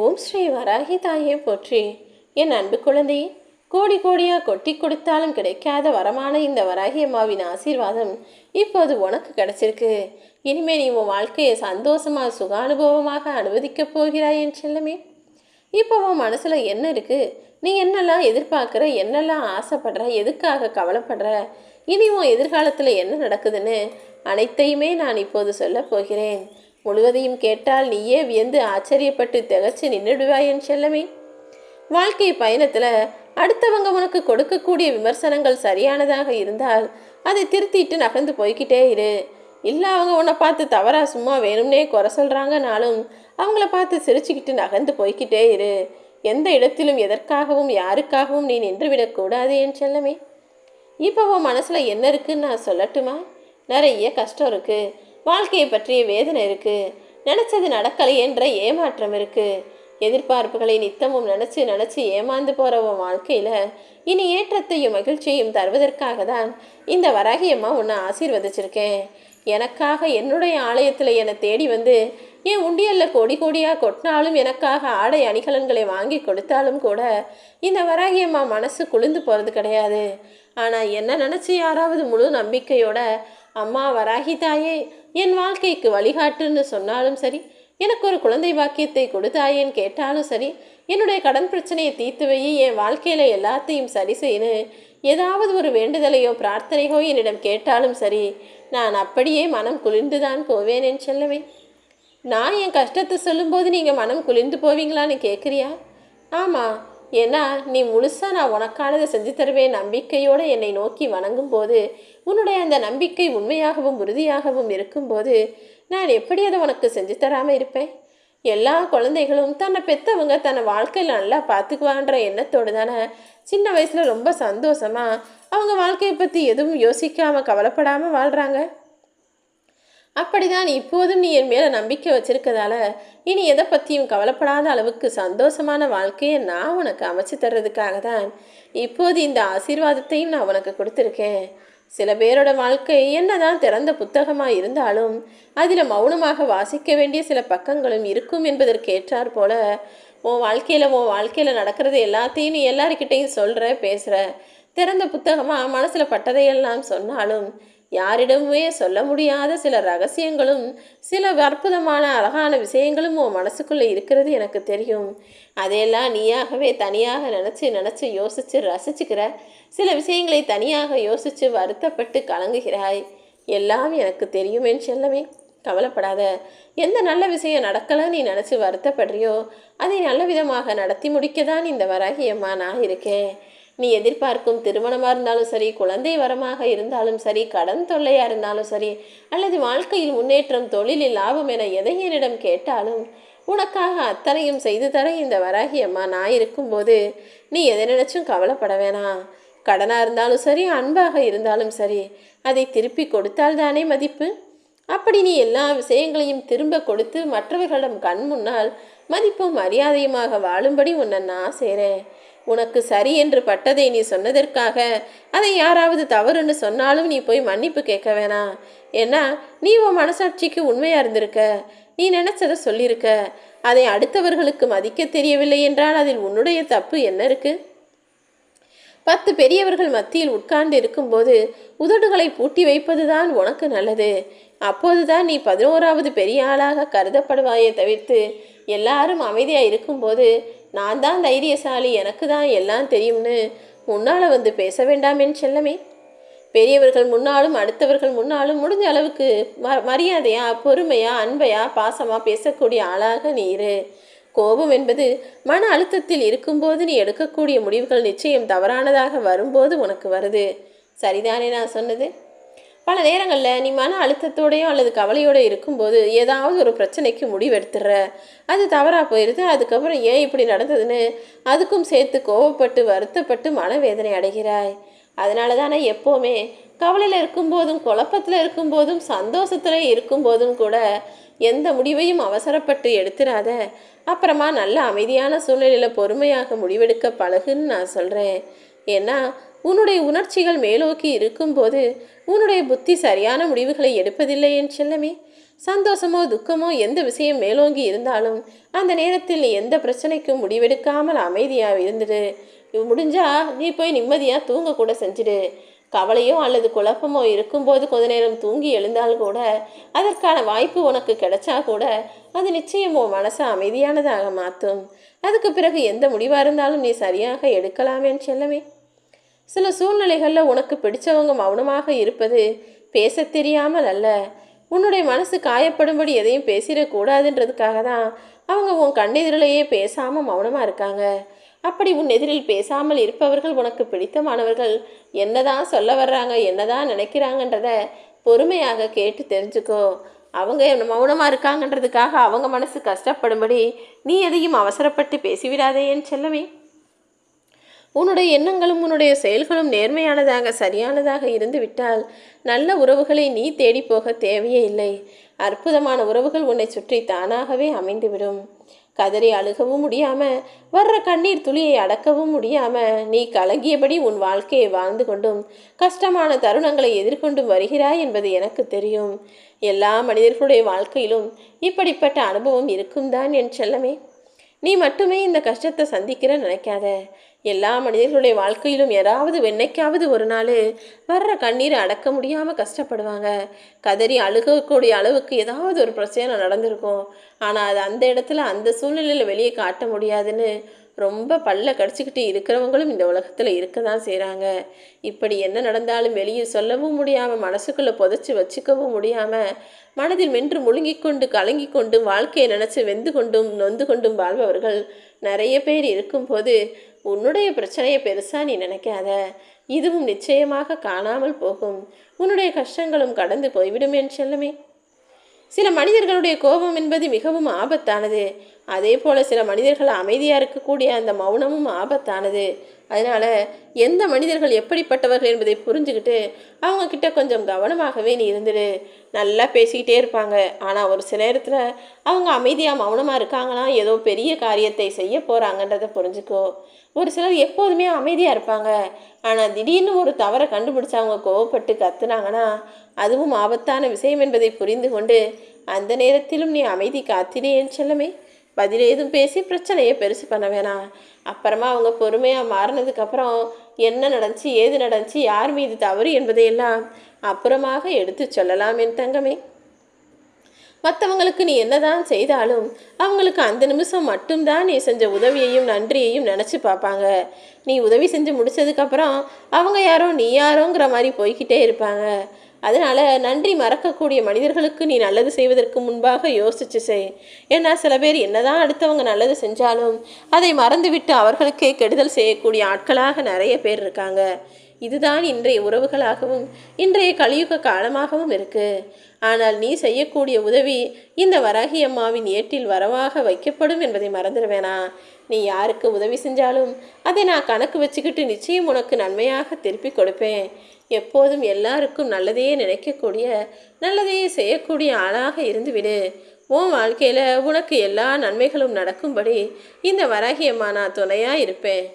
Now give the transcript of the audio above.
ஓம் ஸ்ரீ வராகி தாயே போற்றி. என் அன்பு குழந்தையே, கோடி கோடியாக கொட்டி கொடுத்தாலும் கிடைக்காத வரமான இந்த வராகி அம்மாவின் ஆசீர்வாதம் இப்போது உனக்கு கிடைச்சிருக்கு. இனிமே நீ உன் வாழ்க்கையை சந்தோஷமாக சுகானுபவமாக அனுமதிக்கப் போகிறாய் என் செல்லமே. இப்போ உன் மனசில் என்ன இருக்குது? நீ என்னெல்லாம் எதிர்பார்க்குற, என்னெல்லாம் ஆசைப்படுற, எதுக்காக கவலைப்படுற, இனி உன் எதிர்காலத்தில் என்ன நடக்குதுன்னு அனைத்தையுமே நான் இப்போது சொல்ல போகிறேன். முழுவதையும் கேட்டால் நீயே வியந்து ஆச்சரியப்பட்டு திகச்சு நின்றுடுவாய் என் செல்லமே. வாழ்க்கை பயணத்தில் அடுத்தவங்க உனக்கு கொடுக்கக்கூடிய விமர்சனங்கள் சரியானதாக இருந்தால் அதை திருத்திட்டு நகர்ந்து போய்கிட்டே இரு. இல்லை அவங்க உன்னை பார்த்து தவறாக சும்மா வேணும்னே குறை சொல்கிறாங்கனாலும் அவங்கள பார்த்து சிரிச்சுக்கிட்டு நகர்ந்து போய்கிட்டே இரு. எந்த இடத்திலும் எதற்காகவும் யாருக்காகவும் நீ நின்றுவிடக்கூடாது என் செல்லமே. இப்போ உன் மனசில் என்ன இருக்குன்னு நான் சொல்லட்டுமா? நிறைய கஷ்டம் இருக்குது, வாழ்க்கையை பற்றிய வேதனை இருக்குது, நினச்சது நடக்கலை என்ற ஏமாற்றம் இருக்குது, எதிர்பார்ப்புகளை நித்தமும் நினச்சி ஏமாந்து போகிற உன் வாழ்க்கையில் இனி ஏற்றத்தையும் மகிழ்ச்சியையும் தருவதற்காக தான் இந்த வராகியம்மா உன்னை ஆசீர்வதிச்சிருக்கேன். எனக்காக என்னுடைய ஆலயத்தில் என்னை தேடி வந்து என் உண்டியலில் கோடி கோடியாக கொட்டினாலும் எனக்காக ஆடை அணிகலன்களை வாங்கி கொடுத்தாலும் கூட இந்த வராகியம்மா மனசு குளிர்ந்து போகிறது கிடையாது. ஆனால் என்ன நினச்சி யாராவது முழு நம்பிக்கையோட அம்மா வராகி தாயே என் வாழ்க்கைக்கு வழிகாட்டுன்னு சொன்னாலும் சரி, எனக்கு ஒரு குழந்தை பாக்கியத்தை கொடுத்தாயேன்னு கேட்டாலும் சரி, என்னுடைய கடன் பிரச்சனையை தீர்த்து வை, என் வாழ்க்கையில் எல்லாத்தையும் சரி செய்யணும், ஏதாவது ஒரு வேண்டுதலையோ பிரார்த்தனையோ என்னிடம் கேட்டாலும் சரி, நான் அப்படியே மனம் குளிர்ந்து தான் போவேன் என் செல்லவே. நான் என் கஷ்டத்தை சொல்லும்போது நீங்கள் மனம் குளிர்ந்து போவீங்களான்னு கேட்குறியா? ஆமாம், ஏன்னா நீ முழுசாக நான் உனக்கானதை செஞ்சு தருவேன் நம்பிக்கையோடு என்னை நோக்கி வணங்கும் போது, உன்னுடைய அந்த நம்பிக்கை உண்மையாகவும் உறுதியாகவும் இருக்கும்போது நான் எப்படி அதை உனக்கு செஞ்சு தராமல் இருப்பேன்? எல்லா குழந்தைகளும் தன்னை பெற்றவங்க தன்னை வாழ்க்கையில் நல்லா பார்த்துக்குவான்ற எண்ணத்தோடு தானே சின்ன வயசில் ரொம்ப சந்தோஷமாக அவங்க வாழ்க்கையை பற்றி எதுவும் யோசிக்காமல் கவலைப்படாமல் வாழ்கிறாங்க. அப்படிதான் இப்போதும் நீ என் மேலே நம்பிக்கை வச்சிருக்கதால இனி எதை பற்றியும் கவலைப்படாத அளவுக்கு சந்தோஷமான வாழ்க்கையை நான் உனக்கு அமைச்சு தர்றதுக்காக தான் இப்போது இந்த ஆசீர்வாதத்தையும் நான் உனக்கு கொடுத்துருக்கேன். சில பேரோட வாழ்க்கை என்னதான் திறந்த புத்தகமாக இருந்தாலும் அதில் மௌனமாக வாசிக்க வேண்டிய சில பக்கங்களும் இருக்கும் என்பதற்கேற்றார் போல உன் வாழ்க்கையில் நடக்கிறது எல்லாத்தையும் நீ எல்லாருக்கிட்டையும் சொல்கிற பேசுகிற. திறந்த புத்தகமாக மனசில் பட்டதையெல்லாம் சொன்னாலும் யாரிடமுமே சொல்ல முடியாத சில ரகசியங்களும் சில அற்புதமான அழகான விஷயங்களும் உன் மனசுக்குள்ளே இருக்கிறது எனக்கு தெரியும். அதையெல்லாம் நீயாகவே தனியாக நினச்சி யோசித்து ரசிச்சுக்கிற. சில விஷயங்களை தனியாக யோசித்து வருத்தப்பட்டு கலங்குகிறாய். எல்லாம் எனக்கு தெரியும் என் செல்லமே, கவலைப்படாத. எந்த நல்ல விஷயம் நடக்கலை நீ நினச்சி வருத்தப்படுறியோ அதை நல்ல விதமாக நடத்தி முடிக்க தான் இந்த வராகியம்மா நான் இருக்கேன். நீ எதிர்பார்க்கும் திருமணமாக இருந்தாலும் சரி, குழந்தை வரமாக இருந்தாலும் சரி, கடன் தொல்லையாக இருந்தாலும் சரி, அல்லது வாழ்க்கையில் முன்னேற்றம், தொழிலில் லாபம் என எதை என்னிடம் கேட்டாலும் உனக்காக அத்தனையும் செய்து தர இந்த வராகியம்மா நான் இருக்கும்போது நீ எதை நினைச்சும் கவலைப்பட வேணாம். கடனாக இருந்தாலும் சரி, அன்பாக இருந்தாலும் சரி, அதை திருப்பி கொடுத்தால் தானே மதிப்பு. அப்படி நீ எல்லா விஷயங்களையும் திரும்ப கொடுத்து மற்றவர்களிடம் கண் முன்னால் மதிப்பும் மரியாதையுமாக வாழும்படி உன்னை நான் செய்கிறேன். உனக்கு சரி என்று பட்டதை நீ சொன்னதற்காக அதை யாராவது தவறுன்னு சொன்னாலும் நீ போய் மன்னிப்பு கேட்க வேணாம். ஏன்னா நீ உன் மனசாட்சிக்கு உண்மையாக இருந்திருக்க, நீ நினச்சதை சொல்லியிருக்க. அதை அடுத்தவர்களுக்கு மதிக்க தெரியவில்லை என்றால் அதில் உன்னுடைய தப்பு என்ன இருக்குது? 10 பெரியவர்கள் மத்தியில் உட்கார்ந்து இருக்கும்போது உதடுகளை பூட்டி வைப்பது தான் உனக்கு நல்லது. அப்போதுதான் நீ 11வது பெரிய ஆளாக கருதப்படுவாயே தவிர்த்து எல்லாரும் அமைதியாக இருக்கும்போது நான் தான் தைரியசாலி, எனக்கு தான் எல்லாம் தெரியும்னு முன்னால் வந்து பேச வேண்டாம் என் செல்லமே. பெரியவர்கள் முன்னாலும் அடுத்தவர்கள் முன்னாலும் முடிஞ்ச அளவுக்கு மரியாதையா, பொறுமையா, அன்பையா, பாசமாக பேசக்கூடிய ஆளாக நீ இரு. கோபம் என்பது மன அழுத்தத்தில் இருக்கும்போது நீ எடுக்கக்கூடிய முடிவுகள் நிச்சயம் தவறானதாக வரும்போது உனக்கு வருது. சரிதானே நான் சொன்னது? பல நேரங்களில் நீ மன அழுத்தத்தோடையோ அல்லது கவலையோடு இருக்கும்போது ஏதாவது ஒரு பிரச்சனைக்கு முடிவெடுத்துடுற, அது தவறாக போயிடுது. அதுக்கப்புறம் ஏன் இப்படி நடந்ததுன்னு அதுக்கும் சேர்த்து கோவப்பட்டு வருத்தப்பட்டு மனவேதனை அடைகிறாய். அதனால தானே எப்போவுமே கவலையில் இருக்கும்போதும், குழப்பத்தில் இருக்கும்போதும், சந்தோஷத்தில் இருக்கும்போதும் கூட எந்த முடிவையும் அவசரப்பட்டு எடுத்துடாத. அப்புறமா நல்ல அமைதியான சூழ்நிலையில் பொறுமையாக முடிவெடுக்க பழகுன்னு நான் சொல்கிறேன். ஏன்னா உன்னுடைய உணர்ச்சிகள் மேலோக்கி இருக்கும்போது உன்னுடைய புத்தி சரியான முடிவுகளை எடுப்பதில்லை என் செல்லமே. சந்தோஷமோ துக்கமோ எந்த விஷயம் மேலோங்கி இருந்தாலும் அந்த நேரத்தில் நீ எந்த பிரச்சனைக்கும் முடிவெடுக்காமல் அமைதியாக இருந்துடு. முடிஞ்சா நீ போய் நிம்மதியாக தூங்க கூட செஞ்சுடு. கவலையோ அல்லது குழப்பமோ இருக்கும்போது கொஞ்ச நேரம் தூங்கி எழுந்தால் கூட அதற்கான வாய்ப்பு உனக்கு கிடைச்சா கூட அது நிச்சயம் உன் மனசை அமைதியானதாக மாற்றும். அதுக்கு பிறகு எந்த முடிவாக இருந்தாலும் நீ சரியாக எடுக்கலாமேன்னு செல்லமே. சில சூழ்நிலைகளில் உனக்கு பிடிச்சவங்க மௌனமாக இருப்பது பேச தெரியாமல் அல்ல, உன்னுடைய மனசு காயப்படும்படி எதையும் பேசிடக்கூடாதுன்றதுக்காக தான் அவங்க உன் கண்ணெதிரிலேயே பேசாமல் மௌனமாக இருக்காங்க. அப்படி உன் எதிரில் பேசாமல் இருப்பவர்கள் உனக்கு பிடித்தமானவர்கள் என்னதான் சொல்ல வர்றாங்க, என்னதான் நினைக்கிறாங்கன்றத பொறுமையாக கேட்டு தெரிஞ்சுக்கோ. அவங்க மௌனமாக இருக்காங்கன்றதுக்காக அவங்க மனசு கஷ்டப்படும்படி நீ எதையும் அவசரப்பட்டு பேசிவிடாதேன்னு செல்லவே. உன்னுடைய எண்ணங்களும் உன்னுடைய செயல்களும் நேர்மையானதாக சரியானதாக இருந்து விட்டால் நல்ல உறவுகளை நீ தேடி போக தேவையே இல்லை. அற்புதமான உறவுகள் உன்னை சுற்றி தானாகவே அமைந்துவிடும். கதறி அழுகவும் முடியாம, வர்ற கண்ணீர் துளியை அடக்கவும் முடியாம நீ கலங்கியபடி உன் வாழ்க்கையை வாழ்ந்து கொண்டும் கஷ்டமான தருணங்களை எதிர்கொண்டும் வருகிறாய் என்பது எனக்கு தெரியும். எல்லா மனிதர்களுடைய வாழ்க்கையிலும் இப்படிப்பட்ட அனுபவம் இருக்கும் தான் என் செல்லமே. நீ மட்டுமே இந்த கஷ்டத்தை சந்திக்கிற நினைக்காத. எல்லா மனிதர்களுடைய வாழ்க்கையிலும் யாராவது என்னைக்காவது ஒரு நாள் வர்ற கண்ணீரை அடக்க முடியாமல் கஷ்டப்படுவாங்க. கதறி அழுகக்கூடிய அளவுக்கு ஏதாவது ஒரு பிரச்சனை நடந்திருக்கும். ஆனால் அது அந்த இடத்துல அந்த சூழ்நிலையில் வெளியே காட்ட முடியாதுன்னு ரொம்ப பல்ல கடிச்சிக்கிட்டு இருக்கிறவங்களும் இந்த உலகத்தில் இருக்க தான் செய்கிறாங்க. இப்படி என்ன நடந்தாலும் வெளியே சொல்லவும் முடியாமல் மனசுக்குள்ளே புதைச்சி வச்சுக்கவும் முடியாமல் மனதில் மென்று முழுங்கி கொண்டு கலங்கி கொண்டும் வாழ்க்கையை நினச்சி வெந்து கொண்டும் நொந்து கொண்டும் வாழ்பவர்கள் நிறைய பேர் இருக்கும்போது உன்னுடைய பிரச்சனையை பெருசாக நீ நினைக்காத. இதுவும் நிச்சயமாக காணாமல் போகும். உன்னுடைய கஷ்டங்களும் கடந்து போய்விடுமேன்னு செல்லமே. சில மனிதர்களுடைய கோபம் என்பது மிகவும் ஆபத்தானது. அதே போல் சில மனிதர்கள் அமைதியாக இருக்கக்கூடிய அந்த மௌனமும் ஆபத்தானது. அதனால் எந்த மனிதர்கள் எப்படிப்பட்டவர்கள் என்பதை புரிஞ்சுக்கிட்டு அவங்கக்கிட்ட கொஞ்சம் கவனமாகவே நீ இருந்துடு. நல்லா பேசிக்கிட்டே இருப்பாங்க, ஆனால் ஒரு சில நேரத்தில் அவங்க அமைதியாக மௌனமாக இருக்காங்கன்னா ஏதோ பெரிய காரியத்தை செய்ய போகிறாங்கன்றதை புரிஞ்சுக்கோ. ஒரு சிலர் எப்போதுமே அமைதியாக இருப்பாங்க, ஆனால் திடீர்னு ஒரு தவறை கண்டுபிடிச்சி அவங்க கோவப்பட்டு கத்துனாங்கன்னா அதுவும் ஆபத்தான விஷயம் என்பதை புரிந்து கொண்டு அந்த நேரத்திலும் நீ அமைதி காத்தினேன்னு செல்லமே. பதில் ஏதும் பேசி பிரச்சனையை பெருசு பண்ண வேணாம். அப்புறமா அவங்க பொறுமையாக மாறினதுக்கப்புறம் என்ன நடந்துச்சு, ஏது நடந்துச்சு, யார் மீது தவறு என்பதையெல்லாம் அப்புறமாக எடுத்து சொல்லலாம் என் தங்கமே. மற்றவங்களுக்கு நீ என்னதான் செய்தாலும் அவங்களுக்கு அந்த நிமிஷம் மட்டும்தான் நீ செஞ்ச உதவியையும் நன்றியையும் நினச்சி பார்ப்பாங்க. நீ உதவி செஞ்சு முடித்ததுக்கப்புறம் அவங்க யாரோ நீ யாரோங்கிற மாதிரி போய்கிட்டே இருப்பாங்க. அதனால் நன்றி மறக்கக்கூடிய மனிதர்களுக்கு நீ நல்லது செய்வதற்கு முன்பாக யோசிச்சு செய். ஏன்னா சில பேர் என்னதான் அடுத்தவங்க நல்லது செஞ்சாலும் அதை மறந்துவிட்டு அவர்களுக்கே கெடுதல் செய்யக்கூடிய ஆட்களாக நிறைய பேர் இருக்காங்க. இதுதான் இன்றைய உறவுகளாகவும் இன்றைய கலியுக காலமாகவும் இருக்கு. ஆனால் நீ செய்யக்கூடிய உதவி இந்த வராகி அம்மாவின் ஏட்டில் வரவாக வைக்கப்படும் என்பதை மறந்துட வேணாம். நீ யாருக்கு உதவி செஞ்சாலும் அதை நான் கணக்கு வச்சுக்கிட்டு நிச்சயம் உனக்கு நன்மையாக திருப்பி கொடுப்பேன். எப்போதும் எல்லாருக்கும் நல்லதையே நினைக்கக்கூடிய நல்லதையே செய்யக்கூடிய ஆளாக இருந்துவிடு. உன் வாழ்க்கையில் உனக்கு எல்லா நன்மைகளும் நடக்கும்படி இந்த வராகி அம்மா நான் துணையாக இருப்பேன்.